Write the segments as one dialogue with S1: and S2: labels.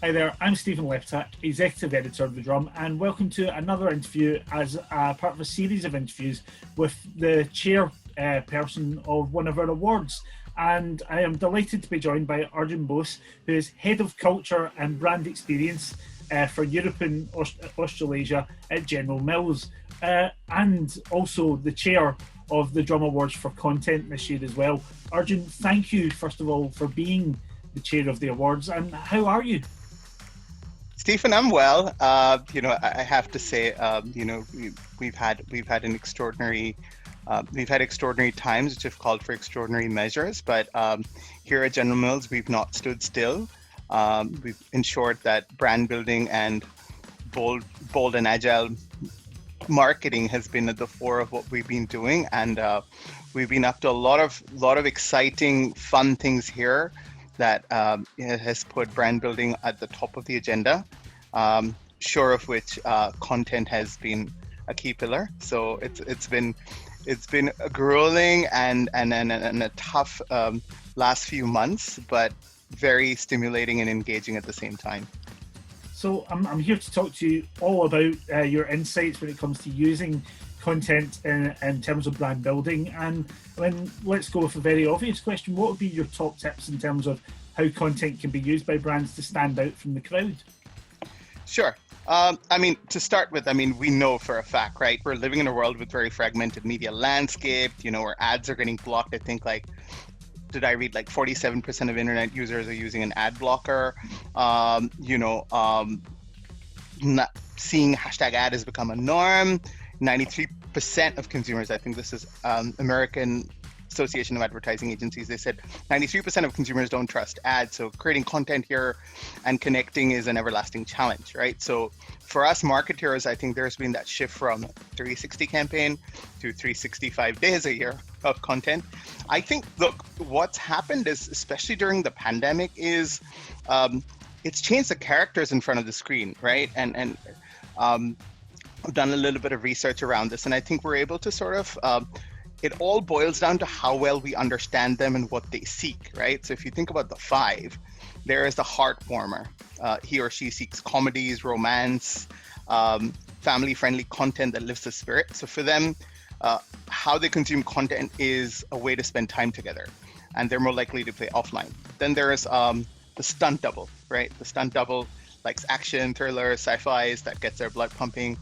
S1: Hi there, I'm Stephen Leptak, Executive Editor of The Drum, and welcome to another interview as a part of a series of interviews with the chairperson of one of our awards. And I am delighted to be joined by Arjoon Bose, who is Head of Culture and Brand Experience for Europe and Australasia at General Mills, and also the chair of the Drum Awards for Content this year as well. Arjoon, thank you, first of all, for being the chair of the awards, and how are you?
S2: Stephen, I'm well. I have to say, we've had extraordinary times which have called for extraordinary measures. But here at General Mills, we've not stood still. We've ensured that brand building and bold and agile marketing has been at the fore of what we've been doing, and we've been up to a lot of exciting, fun things here that has put brand building at the top of the agenda, sure of which content has been a key pillar. So it's been a grueling and a tough last few months, but very stimulating and engaging at the same time.
S1: So I'm here to talk to you all about your insights when it comes to using content in terms of brand building. And let's go with a very obvious question. What would be your top tips in terms of how content can be used by brands to stand out from the crowd?
S2: Sure. To start with, we know for a fact, right? We're living in a world with very fragmented media landscape, where ads are getting blocked. I think did I read 47% of internet users are using an ad blocker? Not seeing hashtag ad has become a norm. 93% of consumers, I think this is American Association of Advertising Agencies, they said 93% of consumers don't trust ads. So creating content here and connecting is an everlasting challenge, right? So for us marketers, I think there's been that shift from 360 campaign to 365 days a year of content. I think, look, what's happened is, especially during the pandemic, is it's changed the characters in front of the screen, right? And I've done a little bit of research around this, and I think we're able to sort of, it all boils down to how well we understand them and what they seek, right? So if you think about the five, there is the heart warmer. He or she seeks comedies, romance, family-friendly content that lifts the spirit. So for them, how they consume content is a way to spend time together, and they're more likely to play offline. Then there's the stunt double, right? The stunt double likes action, thriller, sci-fis, that gets their blood pumping.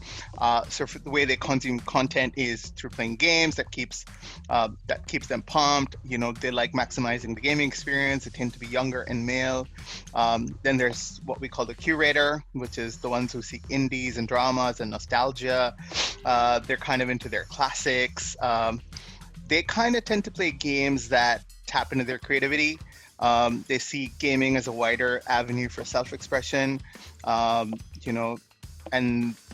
S2: So for the way they consume content is through playing games that keeps them pumped. They like maximizing the gaming experience. They tend to be younger and male. Then there's what we call the curator, which is the ones who seek indies and dramas and nostalgia. They're kind of into their classics. They kind of tend to play games that tap into their creativity. They see gaming as a wider avenue for self-expression, and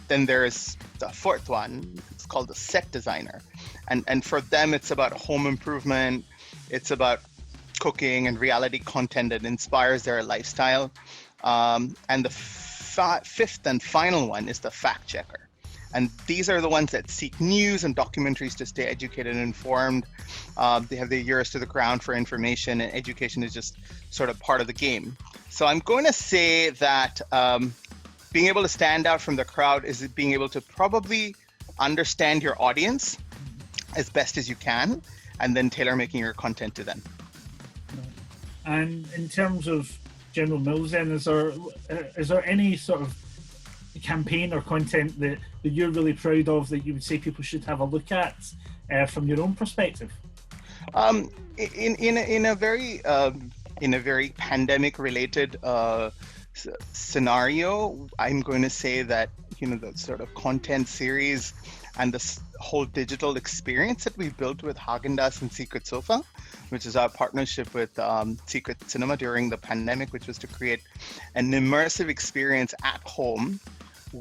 S2: then there's the fourth one. It's called the set designer, and for them it's about home improvement, it's about cooking and reality content that inspires their lifestyle, and the fifth and final one is the fact checker. And these are the ones that seek news and documentaries to stay educated and informed. They have their ears to the ground for information, and education is just sort of part of the game. So I'm going to say that being able to stand out from the crowd is being able to probably understand your audience as best as you can, and then tailor making your content to them.
S1: And in terms of General Mills, then, is there any sort of campaign or content that you're really proud of that you would say people should have a look at from your own perspective?
S2: In a very pandemic related scenario, I'm going to say that the sort of content series and this whole digital experience that we built with Häagen-Dazs and Secret Sofa, which is our partnership with Secret Cinema during the pandemic, which was to create an immersive experience at home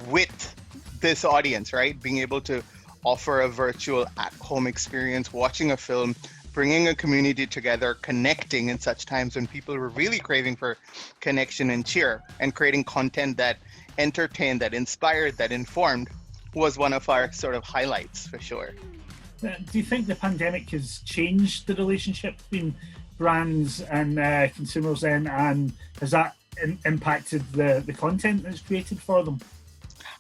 S2: with this audience, right? Being able to offer a virtual at-home experience, watching a film, bringing a community together, connecting in such times when people were really craving for connection and cheer, and creating content that entertained, that inspired, that informed, was one of our sort of highlights for sure.
S1: Do you think the pandemic has changed the relationship between brands and consumers then, and has that impacted the content that's created for them?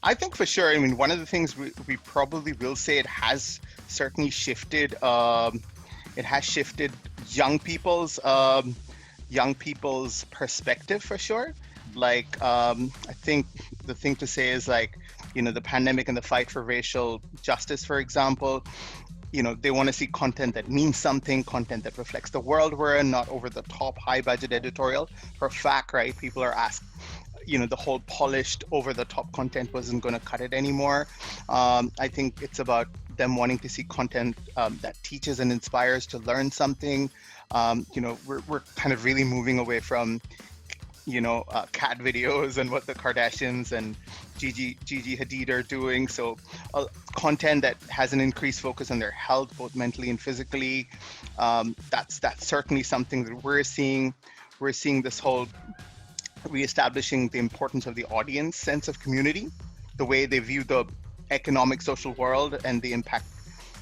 S2: I think for sure. I mean, one of the things we probably will say, it has certainly shifted. It has shifted young people's perspective for sure. Like, I think the thing to say is, like, the pandemic and the fight for racial justice, for example. They want to see content that means something, content that reflects the world we're in, not over the top, high budget editorial. For a fact, right? People are asked, the whole polished, over the top content wasn't going to cut it anymore. I think it's about them wanting to see content that teaches and inspires to learn something. We're kind of really moving away from, cat videos and what the Kardashians and Gigi Hadid are doing. So content that has an increased focus on their health, both mentally and physically. That's certainly something that we're seeing. We're seeing this whole reestablishing the importance of the audience sense of community, the way they view the economic, social world, and the impact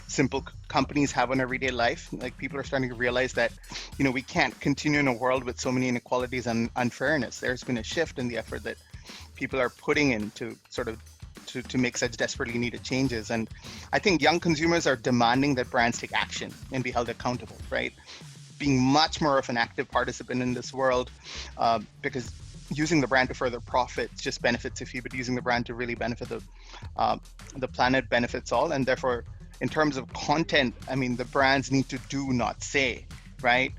S2: simple companies have on everyday life. Like, people are starting to realize that, we can't continue in a world with so many inequalities and unfairness. There's been a shift in the effort that people are putting in to sort of to make such desperately needed changes. And I think young consumers are demanding that brands take action and be held accountable, right? Being much more of an active participant in this world, because using the brand to further profit just benefits a few, but using the brand to really benefit the planet benefits all. And therefore, in terms of content, I mean, the brands need to do, not say, right?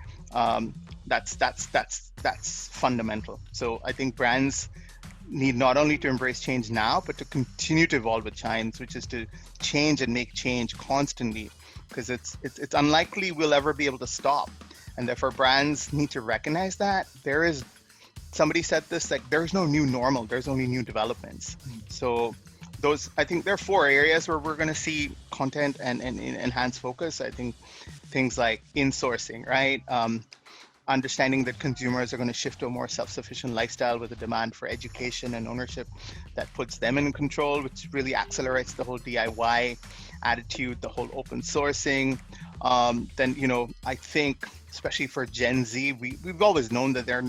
S2: That's fundamental. So I think brands need not only to embrace change now, but to continue to evolve with change, which is to change and make change constantly, because it's unlikely we'll ever be able to stop. And therefore, brands need to recognize that somebody said this, like, there's no new normal, there's only new developments. So I think there are 4 areas where we're going to see content and enhanced focus. I think things like insourcing, right? Understanding that consumers are going to shift to a more self-sufficient lifestyle with a demand for education and ownership that puts them in control, which really accelerates the whole DIY attitude, the whole open sourcing. Then, I think, especially for Gen Z, we've always known that they're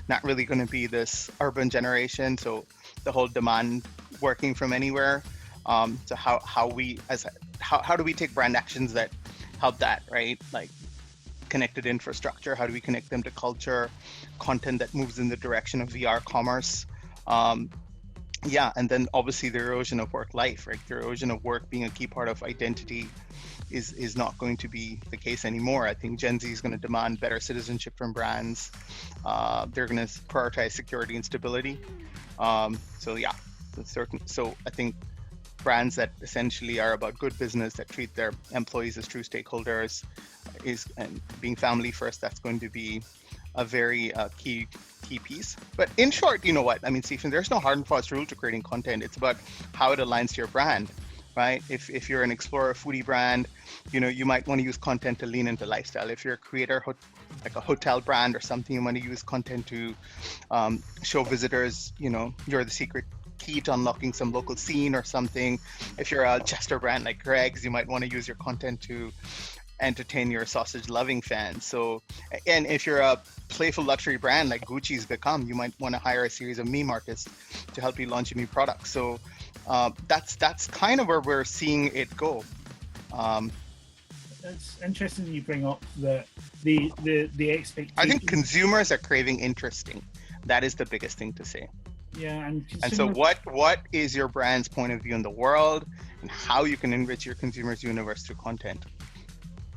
S2: not really going to be this urban generation. So the whole demand working from anywhere. So how do we take brand actions that help that, right? Like connected infrastructure. How do we connect them to culture, content that moves in the direction of VR commerce? And then obviously the erosion of work life, right? The erosion of work being a key part of identity is not going to be the case anymore. I think Gen Z is going to demand better citizenship from brands. They're going to prioritize security and stability. So I think brands that essentially are about good business, that treat their employees as true stakeholders, and being family first, that's going to be a very key piece. But in short, you know what? I mean, Stephen, there's no hard and fast rule to creating content. It's about how it aligns to your brand, right? If you're an explorer foodie brand, you might want to use content to lean into lifestyle. If you're a creator, like a hotel brand or something, you want to use content to show visitors, you're the secret key to unlocking some local scene or something. If you're a Chester brand like Greg's, you might want to use your content to entertain your sausage loving fans. So, and if you're a playful luxury brand like Gucci's become, you might want to hire a series of meme artists to help you launch a new product. So that's kind of where we're seeing it go.
S1: It's interesting you bring up the expectation.
S2: I think consumers are craving interesting. That is the biggest thing to say.
S1: Yeah, and
S2: so what is your brand's point of view in the world, and how you can enrich your consumers' universe through content?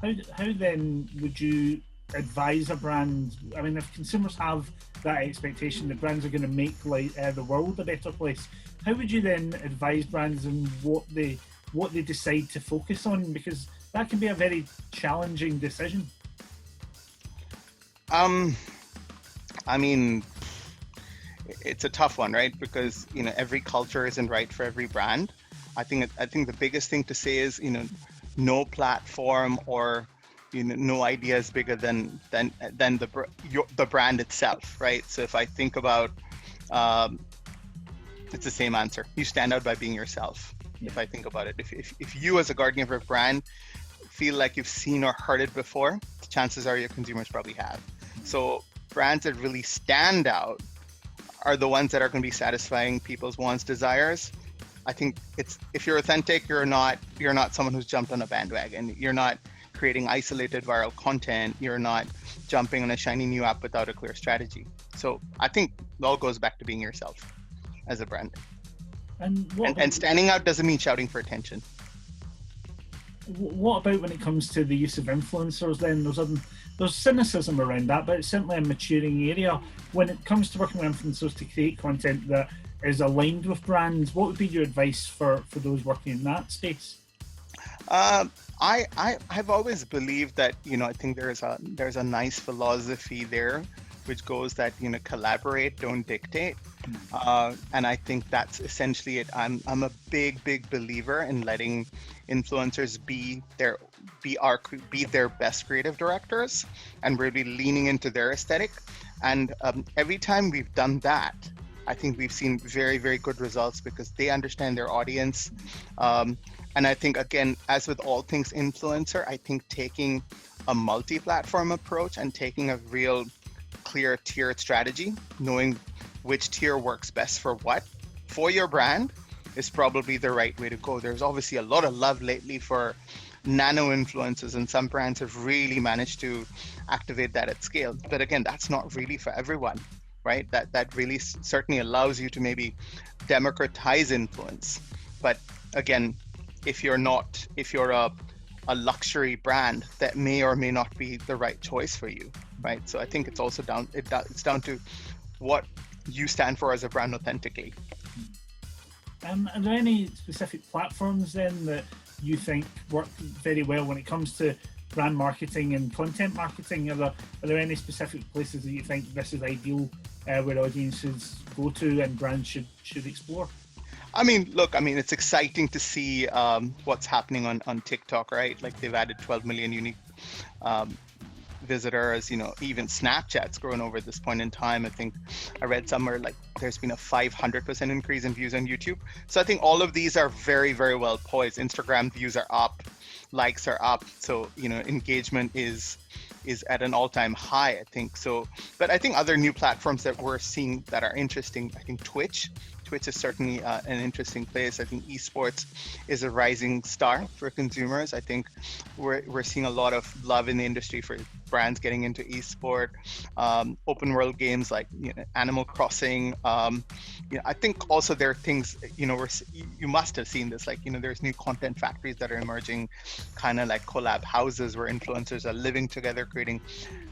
S1: How then would you advise a brand? I mean, if consumers have that expectation that brands are going to make the world a better place, how would you then advise brands in what they decide to focus on? Because that can be a very challenging decision.
S2: I mean, it's a tough one, right? Because every culture isn't right for every brand. I think the biggest thing to say is no platform or no idea is bigger than the brand itself, right? So if I think about it's the same answer. You stand out by being yourself. Yeah. If I think about it, if you as a guardian of a brand feel like you've seen or heard it before, chances are your consumers probably have. So brands that really stand out are the ones that are going to be satisfying people's wants, desires. I think it's, if you're authentic, you're not someone who's jumped on a bandwagon. You're not creating isolated viral content. You're not jumping on a shiny new app without a clear strategy. So I think it all goes back to being yourself as a brand. And standing out doesn't mean shouting for attention.
S1: What about when it comes to the use of influencers then? There's cynicism around that, but it's certainly a maturing area. When it comes to working with influencers to create content that is aligned with brands, what would be your advice for those working in that space?
S2: I've always believed that, I think there's a nice philosophy there, which goes that, collaborate, don't dictate. And I think that's essentially it. I'm a big believer in letting influencers be their best creative directors and really leaning into their aesthetic. And every time we've done that, I think we've seen very, very good results because they understand their audience. And I think, again, as with all things influencer, I think taking a multi-platform approach and taking a real clear tiered strategy, knowing which tier works best for what for your brand is probably the right way to go. There's obviously a lot of love lately for nano influencers, and some brands have really managed to activate that at scale. But again, that's not really for everyone, right? That really certainly allows you to maybe democratize influence. But again, if you're a luxury brand, that may or may not be the right choice for you, right? So I think it's also down to what you stand for as a brand authentically.
S1: Are there any specific platforms then that you think work very well when it comes to brand marketing and content marketing? Are there any specific places that you think this is ideal where audiences go to and brands should explore?
S2: It's exciting to see what's happening on TikTok, right? Like they've added 12 million unique visitors, even Snapchat's grown over this point in time. I think I read somewhere like there's been a 500% increase in views on YouTube. So I think all of these are very, very well poised. Instagram views are up, likes are up. So, engagement is at an all-time high, I think. So, but I think other new platforms that we're seeing that are interesting, I think Twitch is certainly an interesting place. I think esports is a rising star for consumers. I think we're seeing a lot of love in the industry for brands getting into esport, open world games like Animal Crossing. I think also there are things, you must have seen this, like, there's new content factories that are emerging, kind of like collab houses where influencers are living together, creating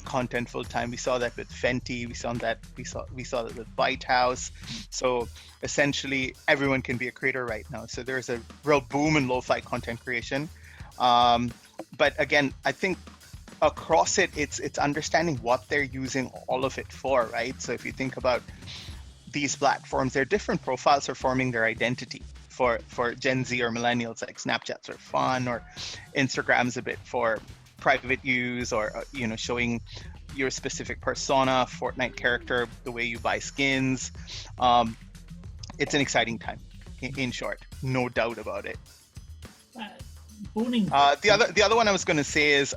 S2: content full time. We saw that with Fenty. We saw that with White House. So essentially, everyone can be a creator right now. So there's a real boom in lo-fi content creation. But again, I think across it's understanding what they're using all of it for, right? So if you think about these platforms, their different profiles are forming their identity. For Gen Z or millennials, like Snapchats are fun, or Instagram's a bit for private use, or showing your specific persona, Fortnite character, the way you buy skins. It's an exciting time, in short, no doubt about it. The other one I was going to say is,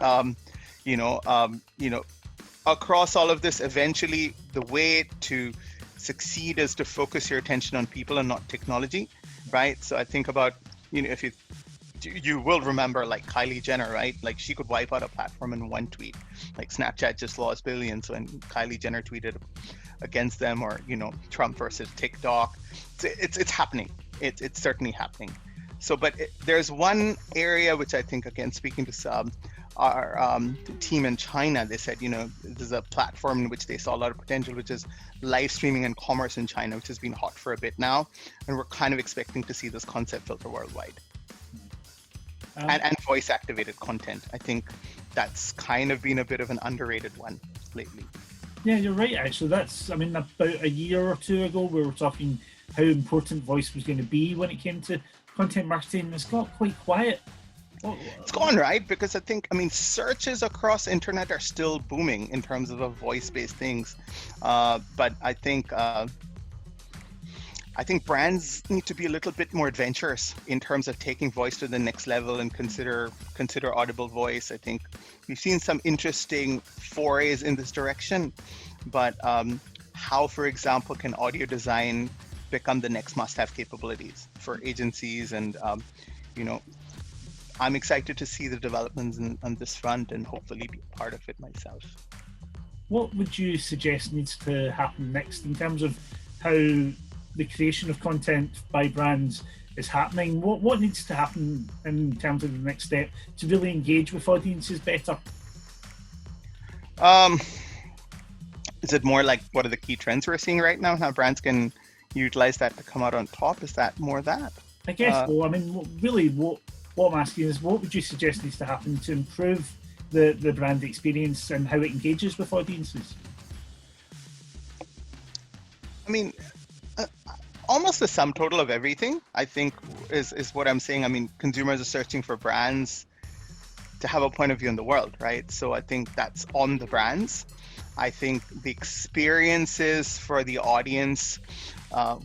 S2: across all of this, eventually the way to succeed is to focus your attention on people and not technology, right? So I think about, if you will remember like Kylie Jenner, right? Like she could wipe out a platform in one tweet. Like Snapchat just lost billions when Kylie Jenner tweeted against them, or Trump versus TikTok. It's happening. It's certainly happening. So, but there's one area which I think, again, speaking to our team in China, they said, there's a platform in which they saw a lot of potential, which is live streaming and commerce in China, which has been hot for a bit now, and we're kind of expecting to see this concept filter worldwide. And voice activated content. I think that's kind of been a bit of an underrated one lately.
S1: Yeah, you're right, actually. About a year or two ago, we were talking how important voice was going to be when it came to content marketing. It's got quite quiet.
S2: It's gone, right? Because I think, searches across internet are still booming in terms of voice-based things. But I think brands need to be a little bit more adventurous in terms of taking voice to the next level and consider audible voice. I think we've seen some interesting forays in this direction, but how, for example, can audio design become the next must-have capabilities for agencies? And I'm excited to see the developments on this front and hopefully be part of it myself.
S1: What would you suggest needs to happen next in terms of how the creation of content by brands is happening? What needs to happen in terms of the next step to really engage with audiences better?
S2: Is it more like what are the key trends we're seeing right now? How brands can utilize that to come out on top? Is that more that?
S1: I guess so. I mean, really, what I'm asking is, what would you suggest needs to happen to improve the brand experience and how it engages with audiences?
S2: I mean, almost the sum total of everything, I think, is what I'm saying. I mean, consumers are searching for brands to have a point of view in the world, right? So I think that's on the brands. I think the experiences for the audience,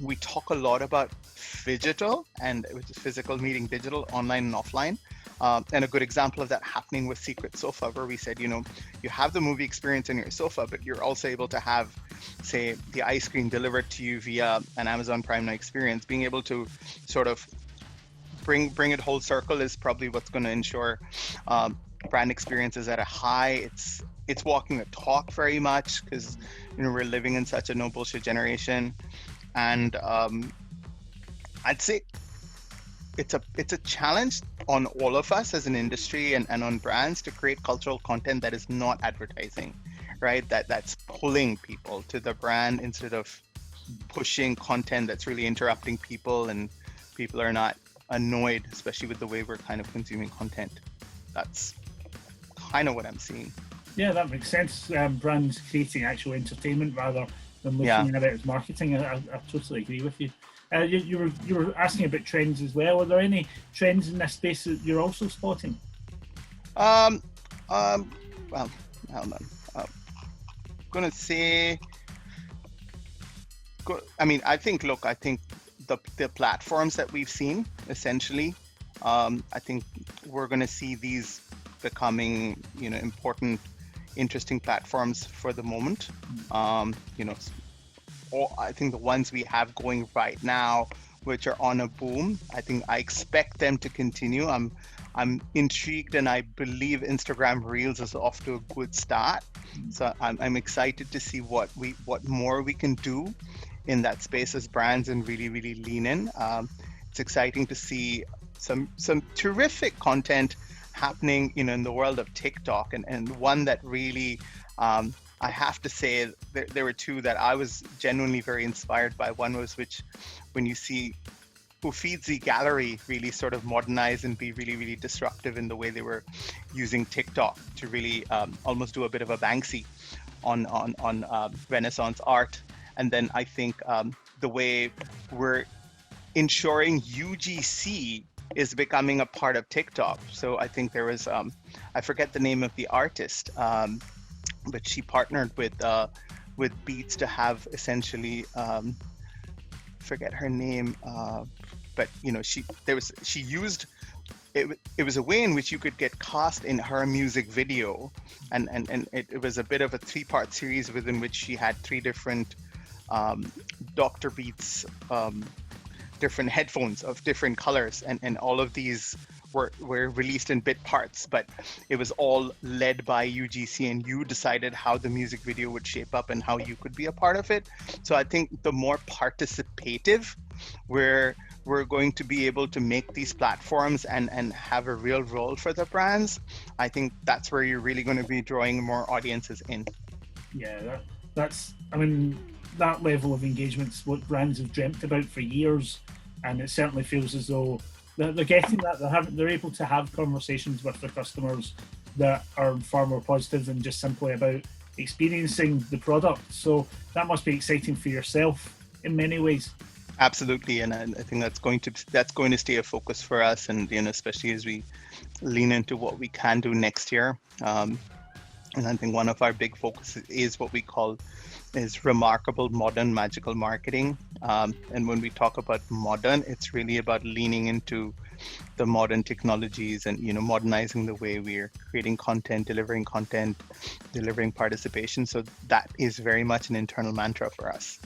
S2: we talk a lot about phygital, and which is physical meeting digital, online and offline. And a good example of that happening with Secret Sofa, where we said, you have the movie experience in your sofa, but you're also able to have, say, the ice cream delivered to you via an Amazon Prime Now experience. Being able to sort of bring it whole circle is probably what's going to ensure brand experiences at a high. It's walking the talk very much, because we're living in such a no bullshit generation, and I'd say it's a challenge on all of us as an industry and on brands to create cultural content that is not advertising, right? That's pulling people to the brand instead of pushing content that's really interrupting people, and people are not annoyed, especially with the way we're kind of consuming content. That's kind of what I'm seeing.
S1: Yeah, that makes sense. Brands creating actual entertainment rather than looking at it as marketing. I totally agree with you. You were asking about trends as well. Are there any trends in this space that you're also spotting?
S2: Well, hold on. I'm gonna say. I think the platforms that we've seen, essentially, I think we're gonna see these becoming, important, interesting platforms for the moment. I think the ones we have going right now, which are on a boom, I expect them to continue. I'm intrigued, and I believe Instagram Reels is off to a good start. So I'm excited to see what more we can do in that space as brands and really, really lean in. It's exciting to see some terrific content happening, in the world of TikTok, and one that really, I have to say, there were two that I was genuinely very inspired by. One was when you see Uffizi Gallery really sort of modernize and be really, really disruptive in the way they were using TikTok to really almost do a bit of a Banksy on Renaissance art. And then I think the way we're ensuring UGC is becoming a part of TikTok. So I think there was, I forget the name of the artist, but she partnered with Beats to have essentially, forget her name, but she used it. It was a way in which you could get cast in her music video, and it was a bit of a 3-part series within which she had 3 different Dr. Beats different headphones of different colors, and all of these were released in bit parts, but it was all led by UGC, and you decided how the music video would shape up and how you could be a part of it. So I think the more participative we're going to be able to make these platforms and have a real role for the brands, I think that's where you're really going to be drawing more audiences in.
S1: Yeah, that level of engagement's what brands have dreamt about for years, and it certainly feels as though they're getting that. They're able to have conversations with their customers that are far more positive than just simply about experiencing the product. So that must be exciting for yourself in many ways.
S2: Absolutely, and I think that's going to stay a focus for us, and especially as we lean into what we can do next year. And I think one of our big focuses is what we call is remarkable, modern, magical marketing. And when we talk about modern, it's really about leaning into the modern technologies and modernizing the way we're creating content, delivering participation. So that is very much an internal mantra for us.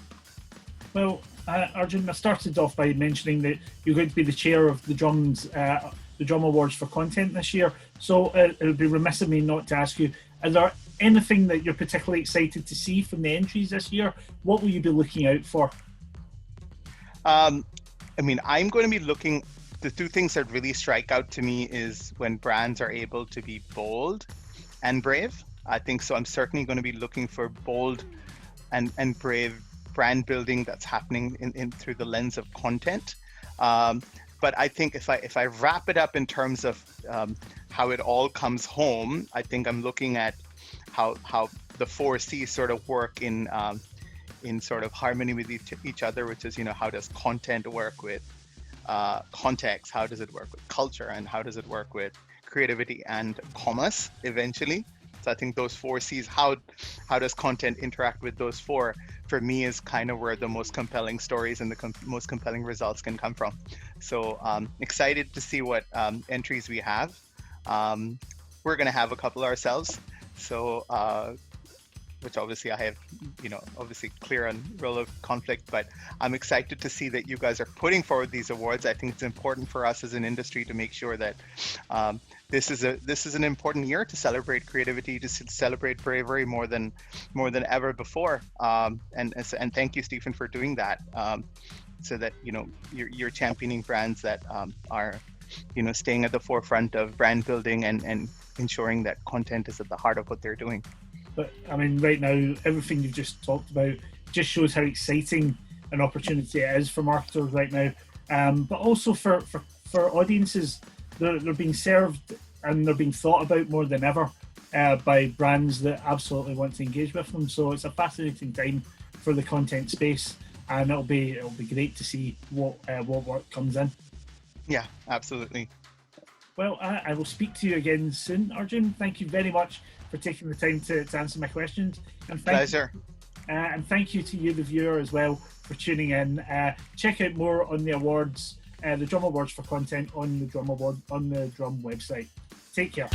S1: Well, Arjoon, I started off by mentioning that you're going to be the chair of the Drum Awards for Content this year. So it would be remiss of me not to ask you, is there anything that you're particularly excited to see from the entries this year? What will you be looking out for?
S2: I'm going to be looking, the two things that really strike out to me is when brands are able to be bold and brave. I think so. I'm certainly going to be looking for bold and brave brand building that's happening in through the lens of content. But I think if I wrap it up in terms of how it all comes home, I think I'm looking at how the 4Cs sort of work in sort of harmony with each other, which is how does content work with context, how does it work with culture, and how does it work with creativity and commerce eventually. So I think those 4Cs, how does content interact with those four, for me is kind of where the most compelling stories and the most compelling results can come from. So excited to see what entries we have. We're going to have a couple ourselves. So which obviously I have, obviously clear on role of conflict, but I'm excited to see that you guys are putting forward these awards. I think it's important for us as an industry to make sure that this is an important year to celebrate creativity, to celebrate bravery more than ever before. And thank you, Stephen, for doing that. So that you're championing brands that are staying at the forefront of brand building and ensuring that content is at the heart of what they're doing.
S1: But right now, everything you've just talked about just shows how exciting an opportunity it is for marketers right now. But also for audiences, they're being served and they're being thought about more than ever by brands that absolutely want to engage with them. So it's a fascinating time for the content space, and it'll be great to see what work comes in.
S2: Yeah, absolutely.
S1: Well, I will speak to you again soon, Arjoon. Thank you very much for taking the time to answer my questions. And
S2: pleasure.
S1: And thank you to you, the viewer, as well, for tuning in. Check out more on the awards, the Drum Awards for Content on the Drum website. Take care.